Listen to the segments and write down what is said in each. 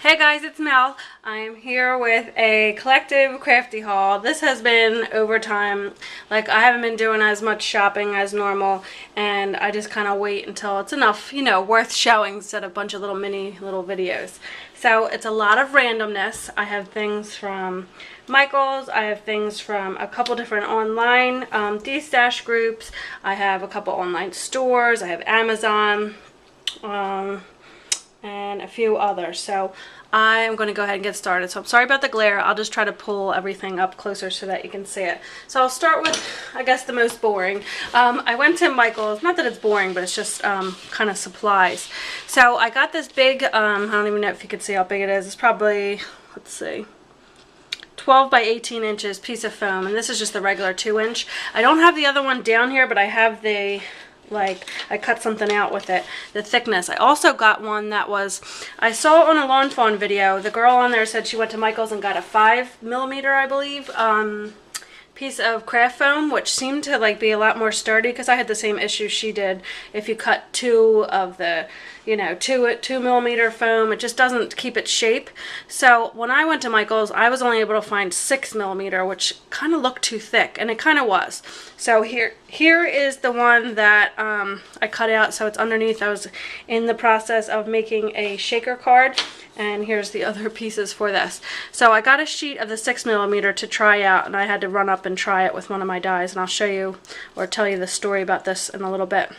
Hey guys, it's Mel. I am here with a collective crafty haul. This has been overtime. Like, I haven't been doing as much shopping as normal, and I just kind of wait until it's enough, worth showing instead of a bunch of little videos. So it's a lot of randomness. I have things from Michael's, I have things from a couple different online de-stash groups, I have a couple online stores, I have Amazon, and a few others. So I'm going to go ahead and get started. So I'm sorry about the glare. I'll just try to pull everything up closer so that you can see it. So I'll start with, I guess, the most boring. I went to Michael's. Not that it's boring, but it's just kind of supplies. So I got this big, I don't even know if you can see how big it is. It's probably, let's see, 12 by 18 inches piece of foam, and this is just the regular 2-inch. I don't have the other one down here, but I have the, I cut something out with it, the thickness. I also got one that was, I saw on a lawn fawn video, the girl on there said she went to Michael's and got a 5mm, I believe, piece of craft foam, which seemed to be a lot more sturdy, because I had the same issue she did. If you cut two of the, 2mm foam, it just doesn't keep its shape. So when I went to Michael's, I was only able to find 6mm, which kind of looked too thick, and it kind of was. So here is the one that I cut out, so it's underneath. I was in the process of making a shaker card, and here's the other pieces for this. So I got a sheet of the 6mm to try out, and I had to run up and try it with one of my dies, and I'll show you or tell you the story about this in a little bit.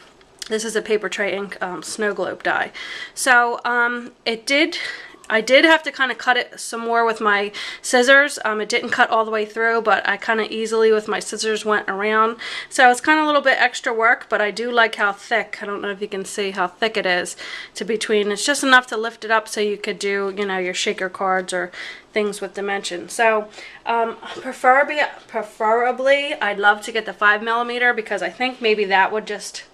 This is a Paper Tray Ink snow globe die. So I did have to kind of cut it some more with my scissors. It didn't cut all the way through, but I kind of easily with my scissors went around. So it's kind of a little bit extra work, but I do like how thick. I don't know if you can see how thick it is to between. It's just enough to lift it up so you could do, your shaker cards or things with dimension. So preferably I'd love to get the 5mm, because I think maybe that would just,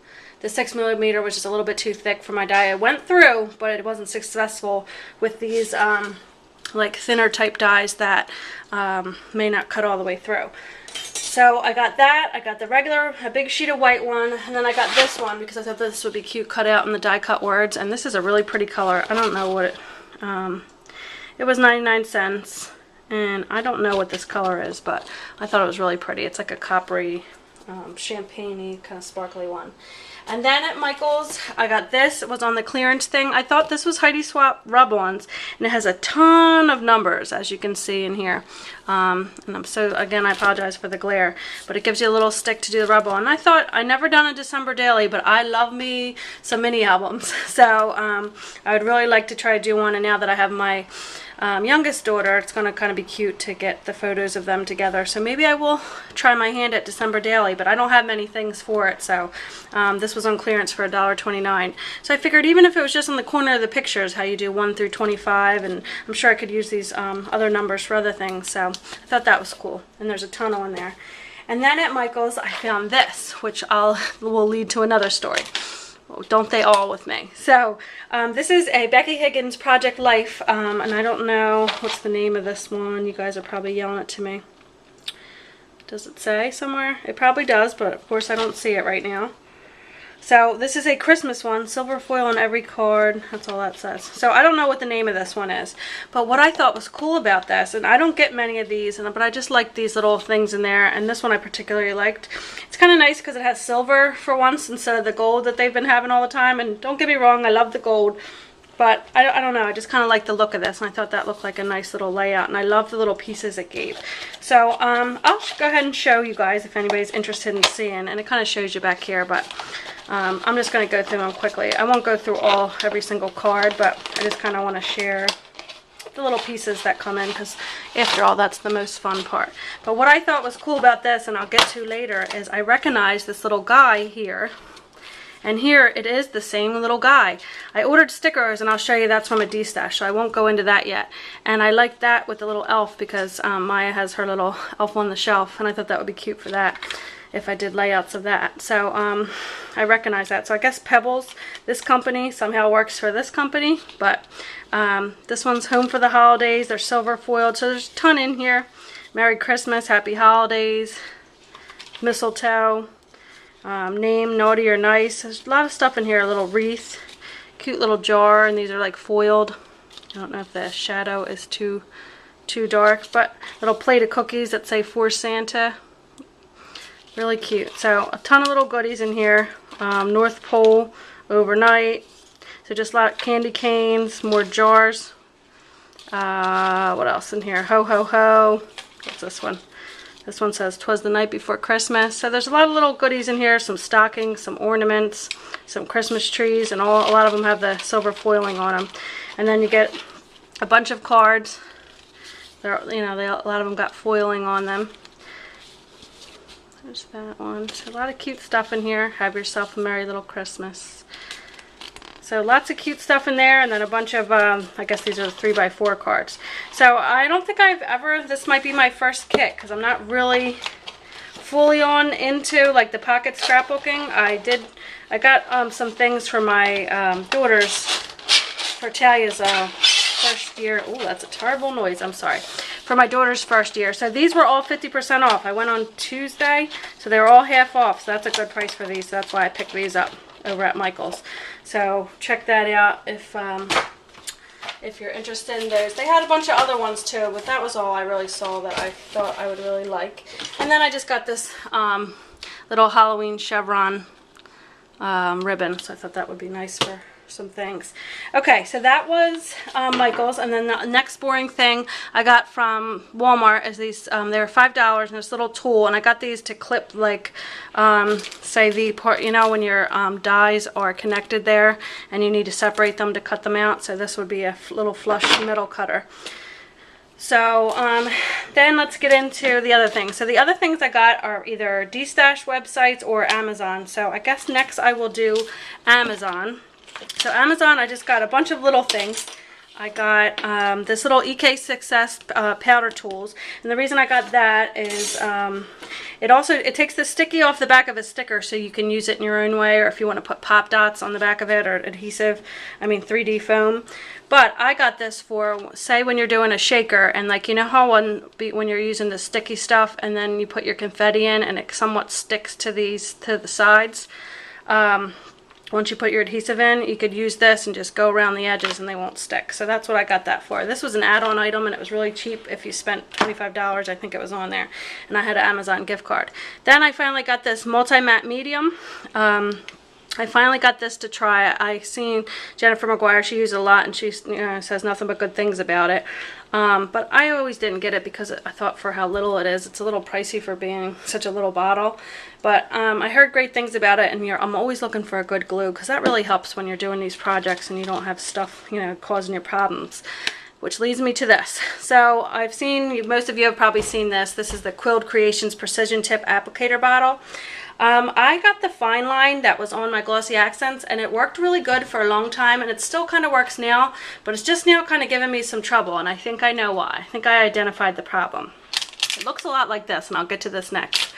the 6mm was just a little bit too thick for my die. I went through, but it wasn't successful with these thinner type dies that may not cut all the way through. So I got that. I got the regular, a big sheet of white one, and then I got this one because I thought this would be cute, cut out in the die cut words. And this is a really pretty color. I don't know what it. It was 99 cents, and I don't know what this color is, but I thought it was really pretty. It's like a coppery, champagne-y kind of sparkly one. And then at Michael's, I got this. It was on the clearance thing. I thought this was Heidi Swapp rub-ons, and it has a ton of numbers, as you can see in here. And again, I apologize for the glare, but it gives you a little stick to do the rub-on. And I thought, I never done a December daily, but I love me some mini albums. So I would really like to try to do one, and now that I have my youngest daughter, it's going to kind of be cute to get the photos of them together. So maybe I will try my hand at December daily, but I don't have many things for it. So this was on clearance for $1.29. So I figured even if it was just in the corner of the pictures, how you do 1 through 25, and I'm sure I could use these other numbers for other things. So I thought that was cool. And there's a tunnel in there. And then at Michael's, I found this, which will lead to another story. Don't they all with me? So this is a Becky Higgins Project Life, and I don't know what's the name of this one. You guys are probably yelling it to me. Does it say somewhere? It probably does, but of course I don't see it right now. So this is a Christmas one, silver foil on every card. That's all that says. So I don't know what the name of this one is, but what I thought was cool about this, and I don't get many of these, but I just like these little things in there, and this one I particularly liked. It's kind of nice because it has silver for once instead of the gold that they've been having all the time. And don't get me wrong, I love the gold, but I don't know, I just kind of like the look of this, and I thought that looked like a nice little layout, and I love the little pieces it gave. So I'll go ahead and show you guys if anybody's interested in seeing, and it kind of shows you back here, but I'm just going to go through them quickly. I won't go through every single card, but I just kind of want to share the little pieces that come in, because after all, that's the most fun part. But what I thought was cool about this, and I'll get to later, is I recognize this little guy here. And here it is the same little guy. I ordered stickers, and I'll show you that's from a de-stash, so I won't go into that yet. And I like that with the little elf, because Maya has her little elf on the shelf, and I thought that would be cute for that if I did layouts of that. So I recognize that. So I guess Pebbles, this company, somehow works for this company. But this one's Home for the Holidays. They're silver foiled, so there's a ton in here. Merry Christmas, Happy Holidays, Mistletoe. Name, naughty or nice. There's a lot of stuff in here. A little wreath, cute little jar, and these are like foiled. I don't know if the shadow is too dark, but little plate of cookies that say for Santa. Really cute. So a ton of little goodies in here. North Pole overnight. So just a lot of candy canes, more jars. What else in here? Ho ho ho. What's this one? This one says 'twas the night before Christmas. So there's a lot of little goodies in here, some stockings, some ornaments, some Christmas trees, and a lot of them have the silver foiling on them. And then you get a bunch of cards. A lot of them got foiling on them. There's that one. So a lot of cute stuff in here. Have yourself a merry little Christmas. So lots of cute stuff in there, and then a bunch of, I guess these are the 3x4 cards. So I don't think I've ever, this might be my first kit, because I'm not really fully on into like the pocket scrapbooking. I got some things for my daughters for Talia's first year. Oh, that's a terrible noise. I'm sorry. For my daughter's first year. So these were all 50% off. I went on Tuesday, so they were all half off. So that's a good price for these. So that's why I picked these up over at Michael's. So check that out if you're interested in those. They had a bunch of other ones too, but that was all I really saw that I thought I would really like. And then I just got this little Halloween chevron ribbon, so I thought that would be nice for some things. Okay, so that was Michael's, and then the next boring thing I got from Walmart is these, they were $5, and this little tool, and I got these to clip, like, say the part, you know, when your dies are connected there, and you need to separate them to cut them out, so this would be a little flush metal cutter. So then let's get into the other things. So the other things I got are either D-Stash websites or Amazon, so I guess next I will do Amazon. So Amazon, I just got a bunch of little things. I got this little EK Success powder tools, and the reason I got that is it takes the sticky off the back of a sticker, so you can use it in your own way, or if you want to put pop dots on the back of it, or adhesive, 3D foam. But I got this for, say, when you're doing a shaker, and like, you know how when you're using the sticky stuff, and then you put your confetti in, and it somewhat sticks to the sides. Once you put your adhesive in, you could use this and just go around the edges and they won't stick. So that's what I got that for. This was an add-on item, and it was really cheap. If you spent $25, I think it was on there. And I had an Amazon gift card. Then I finally got this multi-matte medium. I finally got this to try. I seen Jennifer McGuire, she used it a lot, and she says nothing but good things about it. But I always didn't get it because I thought for how little it is, it's a little pricey for being such a little bottle. But I heard great things about it, and I'm always looking for a good glue, because that really helps when you're doing these projects and you don't have stuff, causing you problems. Which leads me to this. So I've seen, most of you have probably seen this. This is the Quilt Creations Precision Tip Applicator Bottle. I got the fine line that was on my glossy accents, and it worked really good for a long time, and it still kind of works now, but it's just now kind of giving me some trouble, and I think I know why. I think I identified the problem. It looks a lot like this, and I'll get to this next.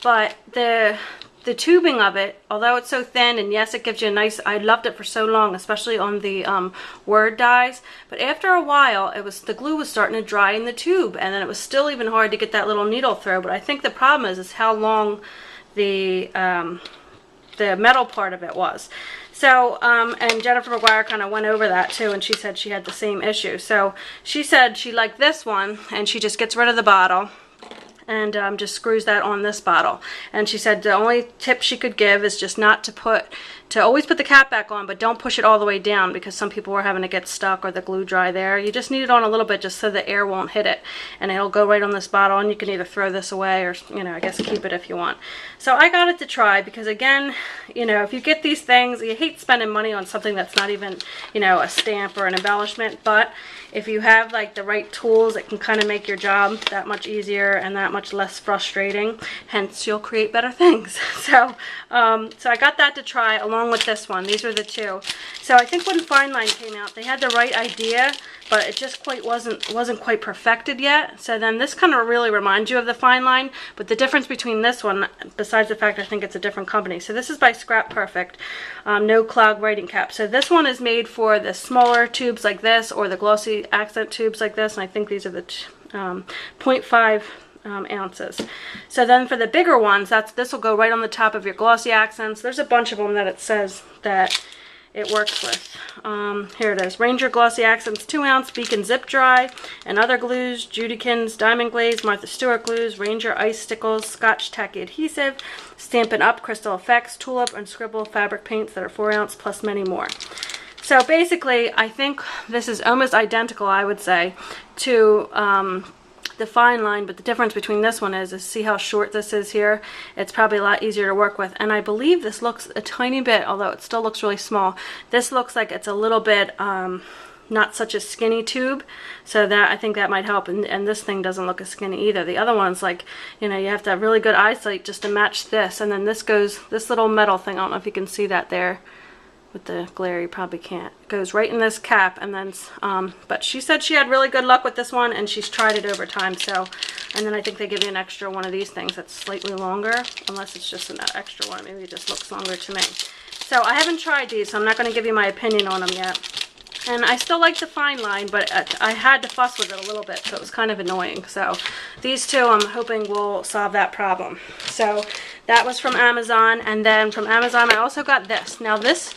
But the tubing of it, although it's so thin, and yes, it gives you a nice, I loved it for so long, especially on the word dies, but after a while, the glue was starting to dry in the tube, and then it was still even hard to get that little needle through. But I think the problem is how long the metal part of it was. So, and Jennifer McGuire kind of went over that too, and she said she had the same issue. So she said she liked this one, and she just gets rid of the bottle and just screws that on this bottle. And she said the only tip she could give is just not to always put the cap back on, but don't push it all the way down, because some people were having to get stuck or the glue dry there. You just need it on a little bit just so the air won't hit it, and it'll go right on this bottle, and you can either throw this away or, I guess keep it if you want. So I got it to try, because again, if you get these things, you hate spending money on something that's not even, a stamp or an embellishment, but if you have like the right tools, it can kind of make your job that much easier and that much less frustrating. Hence, you'll create better things. So I got that to try along with this one. These were the two. So I think when Fine Line came out, they had the right idea, but it just wasn't quite perfected yet. So then this kind of really reminds you of the Fine Line, but the difference between this one, besides the fact I think it's a different company. So this is by Scrap Perfect, no clog writing cap. So this one is made for the smaller tubes like this, or the glossy accent tubes like this, and I think these are the 0.5 ounces. So then for the bigger ones, this will go right on the top of your glossy accents. There's a bunch of them that it says that it works with. Here it is. Ranger Glossy Accents 2 ounce Beacon Zip Dry and other glues, Judikins Diamond Glaze, Martha Stewart glues, Ranger Ice Stickles, Scotch Tacky Adhesive, Stampin' Up! Crystal Effects, Tulip, and Scribble fabric paints that are 4 ounce, plus many more. So basically, I think this is almost identical, I would say, to the fine line, but the difference between this one is see how short this is here. It's probably a lot easier to work with, and I believe this looks a tiny bit, although it still looks really small. This looks like it's a little bit not such a skinny tube, so that I think that might help. And this thing doesn't look as skinny either. The other one's like, you know, you have to have really good eyesight just to match this. And then this goes, this little metal thing, I don't know if you can see that there with the glare, you probably can't. It goes right in this cap, and then but she said she had really good luck with this one, and she's tried it over time. So, and then I think they give you an extra one of these things that's slightly longer, unless it's just an extra one. Maybe it just looks longer to me. So I haven't tried these, so I'm not going to give you my opinion on them yet. And I still like the fine line, but I had to fuss with it a little bit, so it was kind of annoying. So these two I'm hoping will solve that problem. So that was from Amazon, and then from Amazon I also got this. Now this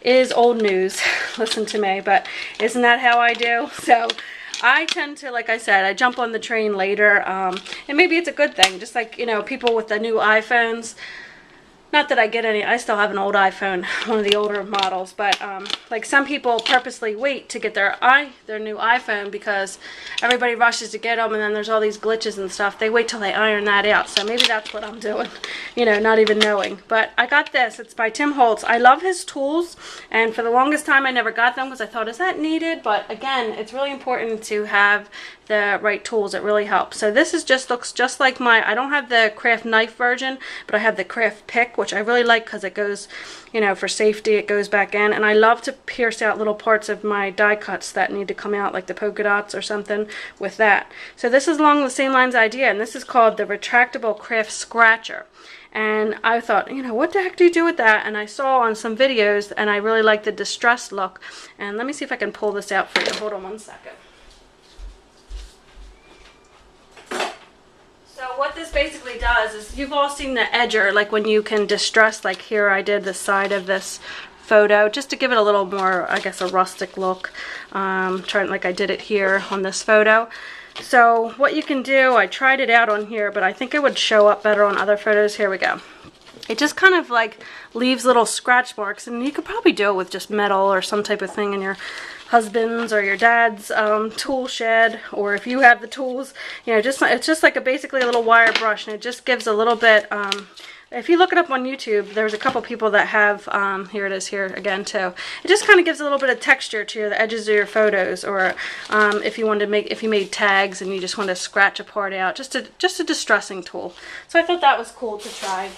is old news, listen to me, but isn't that how I do? So I tend to, like I said, I jump on the train later, and maybe it's a good thing, just like, you know, people with the new iPhones. Not that I get any, I still have an old iPhone, one of the older models, but like some people purposely wait to get their new iPhone because everybody rushes to get them, and then there's all these glitches and stuff. They wait till they iron that out, so maybe that's what I'm doing, you know, not even knowing. But I got this, it's by Tim Holtz. I love his tools, and for the longest time I never got them because I thought, is that needed? But again, it's really important to have the right tools. It really helps. So this is looks just like my, I don't have the craft knife version, but I have the craft pick, which I really like because it goes, you know, for safety, it goes back in. And I love to pierce out little parts of my die cuts that need to come out, like the polka dots or something, with that. So this is along the same lines idea, and this is called the retractable craft scratcher. And I thought, you know, what the heck do you do with that? And I saw on some videos, and I really like the distressed look. And let me see if I can pull this out for you. Hold on one second. So what this basically does is, you've all seen the edger, like when you can distress, like here I did the side of this photo, just to give it a little more, I guess, a rustic look, trying like I did it here on this photo. So what you can do, I tried it out on here, but I think it would show up better on other photos. Here we go. It just kind of like leaves little scratch marks, and you could probably do it with just metal or some type of thing in your husband's or your dad's tool shed, or if you have the tools, you know, just it's just like basically a little wire brush, and it just gives a little bit. If you look it up on YouTube, there's a couple people that have, here it is here again too. It just kind of gives a little bit of texture to the edges of your photos, or if you wanted to make, if you made tags and you just want to scratch a part out, just a distressing tool. So I thought that was cool to try.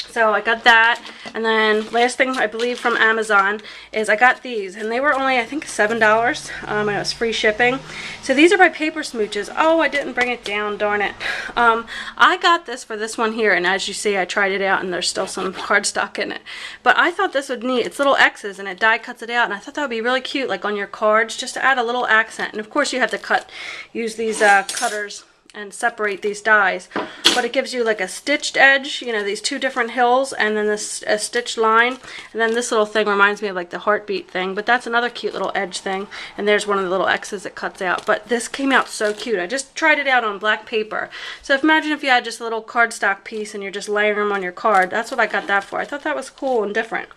So I got that, and then last thing I believe from Amazon is I got these, and they were only, I think, $7, and it was free shipping. So these are by Paper Smooches. Oh, I didn't bring it down, darn it. I got this for this one here, and as you see, I tried it out, and there's still some cardstock in it. But I thought this would need, it's little X's, and it die cuts it out, and I thought that would be really cute, like on your cards, just to add a little accent. And of course, you have to use these cutters and separate these dies, but it gives you like a stitched edge, you know, these two different hills, and then this a stitched line, and then this little thing reminds me of like the heartbeat thing, but that's another cute little edge thing, and there's one of the little X's it cuts out. But this came out so cute. I just tried it out on black paper. So imagine if you had just a little cardstock piece and you're just layering them on your card. That's what I got that for. I thought that was cool and different.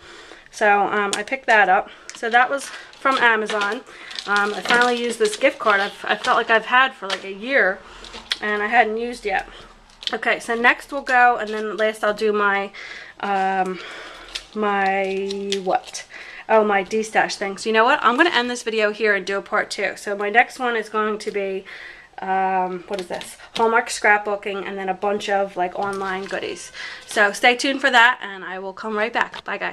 So I picked that up. So that was from Amazon. I finally used this gift card I felt like I've had for like a year, and I hadn't used yet. Okay, so next we'll go, and then last I'll do my, my de-stash thing. So you know what? I'm going to end this video here and do a part 2. So my next one is going to be, what is this? Hallmark scrapbooking, and then a bunch of like online goodies. So stay tuned for that, and I will come right back. Bye, guys.